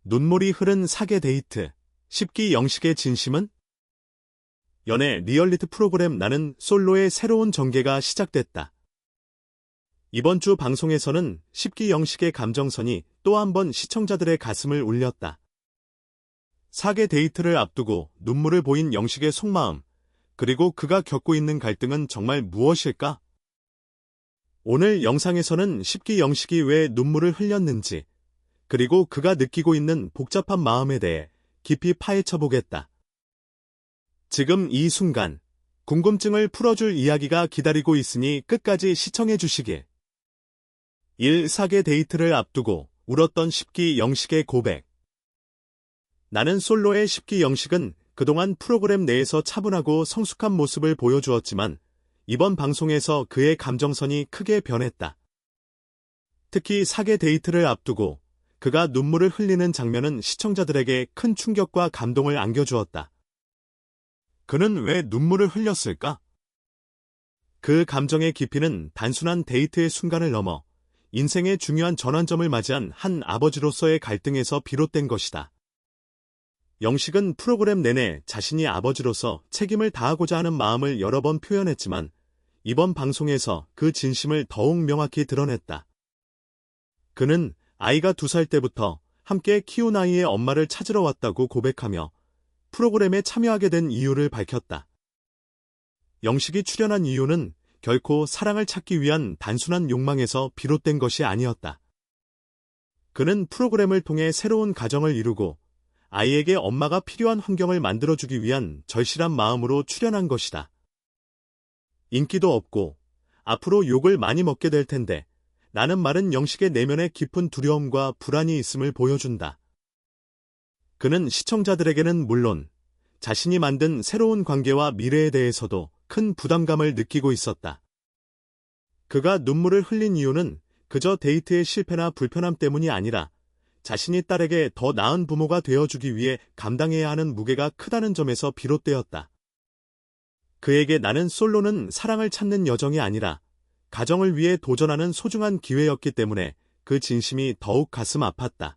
눈물이 흐른 사계 데이트, 10기 영식의 진심은? 연애 리얼리티 프로그램 나는 솔로의 새로운 전개가 시작됐다. 이번 주 방송에서는 10기 영식의 감정선이 또 한 번 시청자들의 가슴을 울렸다. 사계 데이트를 앞두고 눈물을 보인 영식의 속마음, 그리고 그가 겪고 있는 갈등은 정말 무엇일까? 오늘 영상에서는 10기 영식이 왜 눈물을 흘렸는지, 그리고 그가 느끼고 있는 복잡한 마음에 대해 깊이 파헤쳐 보겠다. 지금 이 순간, 궁금증을 풀어줄 이야기가 기다리고 있으니 끝까지 시청해 주시길. 1. 사계 데이트를 앞두고 울었던 10기 영식의 고백. 나는 솔로의 10기 영식은 그동안 프로그램 내에서 차분하고 성숙한 모습을 보여주었지만 이번 방송에서 그의 감정선이 크게 변했다. 특히 사계 데이트를 앞두고 그가 눈물을 흘리는 장면은 시청자들에게 큰 충격과 감동을 안겨주었다. 그는 왜 눈물을 흘렸을까? 그 감정의 깊이는 단순한 데이트의 순간을 넘어 인생의 중요한 전환점을 맞이한 한 아버지로서의 갈등에서 비롯된 것이다. 영식은 프로그램 내내 자신이 아버지로서 책임을 다하고자 하는 마음을 여러 번 표현했지만 이번 방송에서 그 진심을 더욱 명확히 드러냈다. 그는 아이가 2살 때부터 함께 키운 아이의 엄마를 찾으러 왔다고 고백하며 프로그램에 참여하게 된 이유를 밝혔다. 영식이 출연한 이유는 결코 사랑을 찾기 위한 단순한 욕망에서 비롯된 것이 아니었다. 그는 프로그램을 통해 새로운 가정을 이루고 아이에게 엄마가 필요한 환경을 만들어주기 위한 절실한 마음으로 출연한 것이다. 인기도 없고 앞으로 욕을 많이 먹게 될 텐데 라는 말은 영식의 내면에 깊은 두려움과 불안이 있음을 보여준다. 그는 시청자들에게는 물론 자신이 만든 새로운 관계와 미래에 대해서도 큰 부담감을 느끼고 있었다. 그가 눈물을 흘린 이유는 그저 데이트의 실패나 불편함 때문이 아니라 자신이 딸에게 더 나은 부모가 되어주기 위해 감당해야 하는 무게가 크다는 점에서 비롯되었다. 그에게 나는 솔로는 사랑을 찾는 여정이 아니라 가정을 위해 도전하는 소중한 기회였기 때문에 그 진심이 더욱 가슴 아팠다.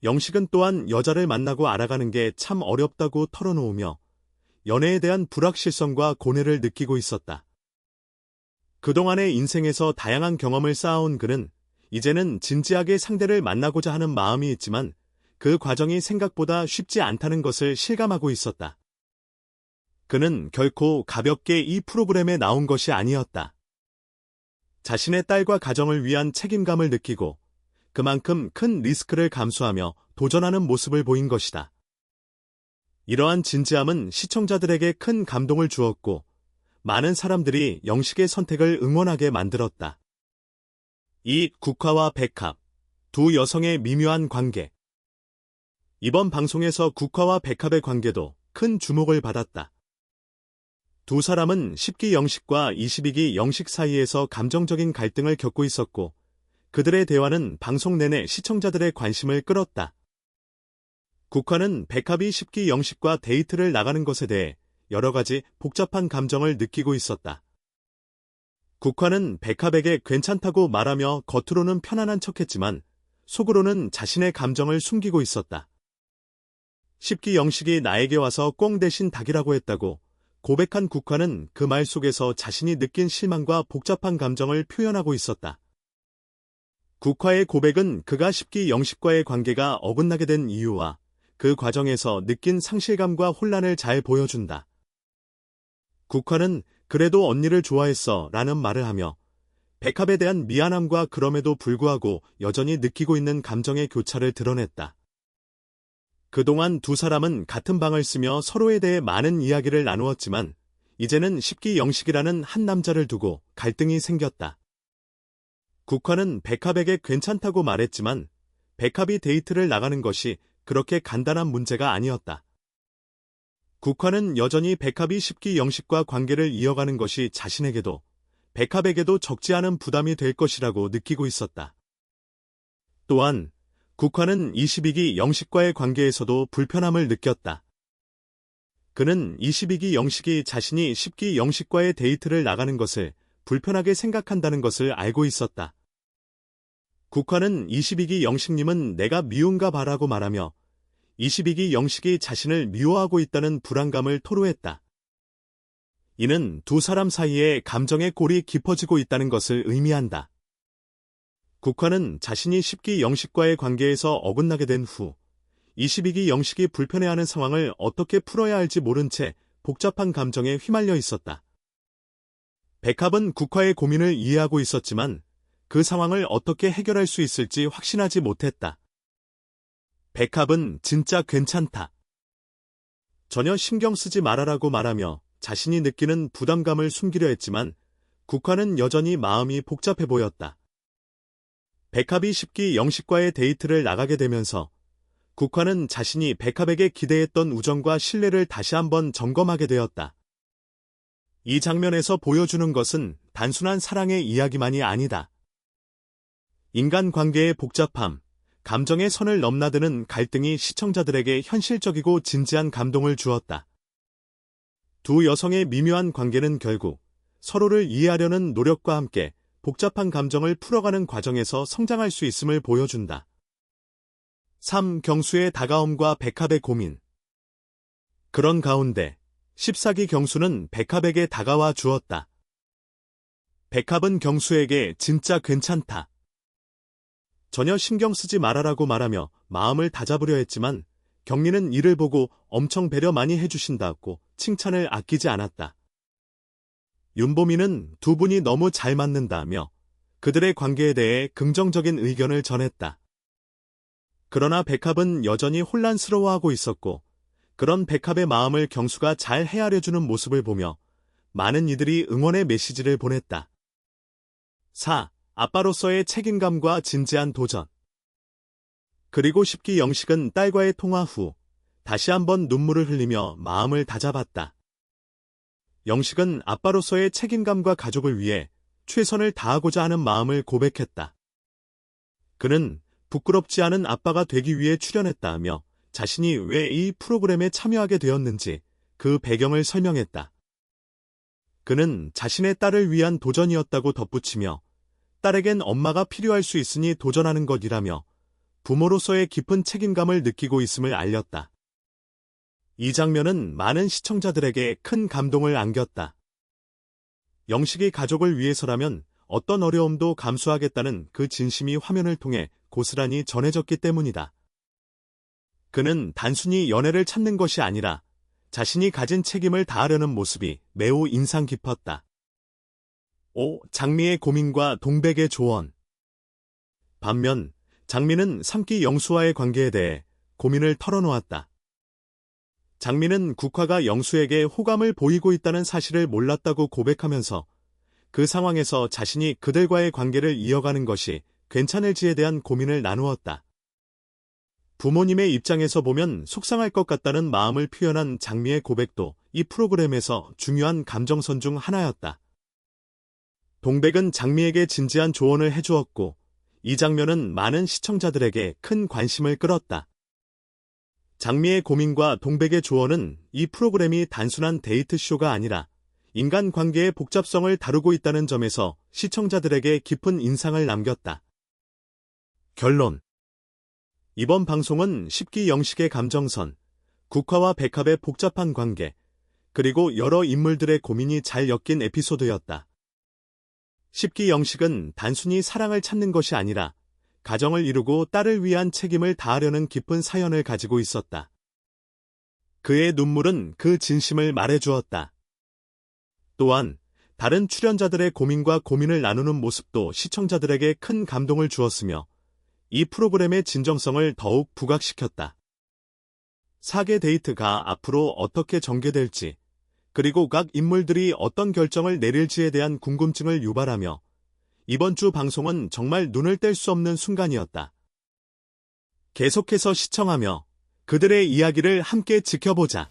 영식은 또한 여자를 만나고 알아가는 게 참 어렵다고 털어놓으며 연애에 대한 불확실성과 고뇌를 느끼고 있었다. 그동안의 인생에서 다양한 경험을 쌓아온 그는 이제는 진지하게 상대를 만나고자 하는 마음이 있지만 그 과정이 생각보다 쉽지 않다는 것을 실감하고 있었다. 그는 결코 가볍게 이 프로그램에 나온 것이 아니었다. 자신의 딸과 가정을 위한 책임감을 느끼고 그만큼 큰 리스크를 감수하며 도전하는 모습을 보인 것이다. 이러한 진지함은 시청자들에게 큰 감동을 주었고 많은 사람들이 영식의 선택을 응원하게 만들었다. 2. 국화와 백합, 두 여성의 미묘한 관계. 이번 방송에서 국화와 백합의 관계도 큰 주목을 받았다. 두 사람은 10기 영식과 22기 영식 사이에서 감정적인 갈등을 겪고 있었고 그들의 대화는 방송 내내 시청자들의 관심을 끌었다. 국화는 백합이 10기 영식과 데이트를 나가는 것에 대해 여러 가지 복잡한 감정을 느끼고 있었다. 국화는 백합에게 괜찮다고 말하며 겉으로는 편안한 척했지만 속으로는 자신의 감정을 숨기고 있었다. 10기 영식이 나에게 와서 꽁 대신 닭이라고 했다고 고백한 국화는 그 말 속에서 자신이 느낀 실망과 복잡한 감정을 표현하고 있었다. 국화의 고백은 그가 10기 영식과의 관계가 어긋나게 된 이유와 그 과정에서 느낀 상실감과 혼란을 잘 보여준다. 국화는 그래도 언니를 좋아했어 라는 말을 하며 백합에 대한 미안함과 그럼에도 불구하고 여전히 느끼고 있는 감정의 교차를 드러냈다. 그동안 두 사람은 같은 방을 쓰며 서로에 대해 많은 이야기를 나누었지만 이제는 10기 영식이라는 한 남자를 두고 갈등이 생겼다. 국화는 백합에게 괜찮다고 말했지만 백합이 데이트를 나가는 것이 그렇게 간단한 문제가 아니었다. 국화는 여전히 백합이 10기 영식과 관계를 이어가는 것이 자신에게도 백합에게도 적지 않은 부담이 될 것이라고 느끼고 있었다. 또한 국화는 22기 영식과의 관계에서도 불편함을 느꼈다. 그는 22기 영식이 자신이 10기 영식과의 데이트를 나가는 것을 불편하게 생각한다는 것을 알고 있었다. 국화는 22기 영식님은 내가 미운가 봐라고 말하며 22기 영식이 자신을 미워하고 있다는 불안감을 토로했다. 이는 두 사람 사이에 감정의 골이 깊어지고 있다는 것을 의미한다. 국화는 자신이 10기 영식과의 관계에서 어긋나게 된 후 22기 영식이 불편해하는 상황을 어떻게 풀어야 할지 모른 채 복잡한 감정에 휘말려 있었다. 백합은 국화의 고민을 이해하고 있었지만 그 상황을 어떻게 해결할 수 있을지 확신하지 못했다. 백합은 진짜 괜찮다. 전혀 신경 쓰지 말아라고 말하며 자신이 느끼는 부담감을 숨기려 했지만 국화는 여전히 마음이 복잡해 보였다. 백합이 10기 영식과의 데이트를 나가게 되면서 국화는 자신이 백합에게 기대했던 우정과 신뢰를 다시 한번 점검하게 되었다. 이 장면에서 보여주는 것은 단순한 사랑의 이야기만이 아니다. 인간관계의 복잡함, 감정의 선을 넘나드는 갈등이 시청자들에게 현실적이고 진지한 감동을 주었다. 두 여성의 미묘한 관계는 결국 서로를 이해하려는 노력과 함께 복잡한 감정을 풀어가는 과정에서 성장할 수 있음을 보여준다. 3. 경수의 다가옴과 백합의 고민. 그런 가운데 14기 경수는 백합에게 다가와 주었다. 백합은 경수에게 진짜 괜찮다. 전혀 신경 쓰지 말아라고 말하며 마음을 다잡으려 했지만 경리는 이를 보고 엄청 배려 많이 해주신다고 칭찬을 아끼지 않았다. 윤보미는 두 분이 너무 잘 맞는다며 그들의 관계에 대해 긍정적인 의견을 전했다. 그러나 백합은 여전히 혼란스러워하고 있었고 그런 백합의 마음을 경수가 잘 헤아려주는 모습을 보며 많은 이들이 응원의 메시지를 보냈다. 4. 아빠로서의 책임감과 진지한 도전. 그리고 10기 영식은 딸과의 통화 후 다시 한번 눈물을 흘리며 마음을 다잡았다. 영식은 아빠로서의 책임감과 가족을 위해 최선을 다하고자 하는 마음을 고백했다. 그는 부끄럽지 않은 아빠가 되기 위해 출연했다며 자신이 왜 이 프로그램에 참여하게 되었는지 그 배경을 설명했다. 그는 자신의 딸을 위한 도전이었다고 덧붙이며 딸에겐 엄마가 필요할 수 있으니 도전하는 것이라며 부모로서의 깊은 책임감을 느끼고 있음을 알렸다. 이 장면은 많은 시청자들에게 큰 감동을 안겼다. 영식이 가족을 위해서라면 어떤 어려움도 감수하겠다는 그 진심이 화면을 통해 고스란히 전해졌기 때문이다. 그는 단순히 연애를 찾는 것이 아니라 자신이 가진 책임을 다하려는 모습이 매우 인상 깊었다. 5. 장미의 고민과 동백의 조언. 반면 장미는 3기 영수와의 관계에 대해 고민을 털어놓았다. 장미는 국화가 영수에게 호감을 보이고 있다는 사실을 몰랐다고 고백하면서 그 상황에서 자신이 그들과의 관계를 이어가는 것이 괜찮을지에 대한 고민을 나누었다. 부모님의 입장에서 보면 속상할 것 같다는 마음을 표현한 장미의 고백도 이 프로그램에서 중요한 감정선 중 하나였다. 동백은 장미에게 진지한 조언을 해주었고 이 장면은 많은 시청자들에게 큰 관심을 끌었다. 장미의 고민과 동백의 조언은 이 프로그램이 단순한 데이트쇼가 아니라 인간관계의 복잡성을 다루고 있다는 점에서 시청자들에게 깊은 인상을 남겼다. 결론. 이번 방송은 10기 영식의 감정선, 국화와 백합의 복잡한 관계, 그리고 여러 인물들의 고민이 잘 엮인 에피소드였다. 10기 영식은 단순히 사랑을 찾는 것이 아니라 가정을 이루고 딸을 위한 책임을 다하려는 깊은 사연을 가지고 있었다. 그의 눈물은 그 진심을 말해주었다. 또한 다른 출연자들의 고민과 고민을 나누는 모습도 시청자들에게 큰 감동을 주었으며 이 프로그램의 진정성을 더욱 부각시켰다. 4개 데이트가 앞으로 어떻게 전개될지, 그리고 각 인물들이 어떤 결정을 내릴지에 대한 궁금증을 유발하며 이번 주 방송은 정말 눈을 뗄 수 없는 순간이었다. 계속해서 시청하며 그들의 이야기를 함께 지켜보자.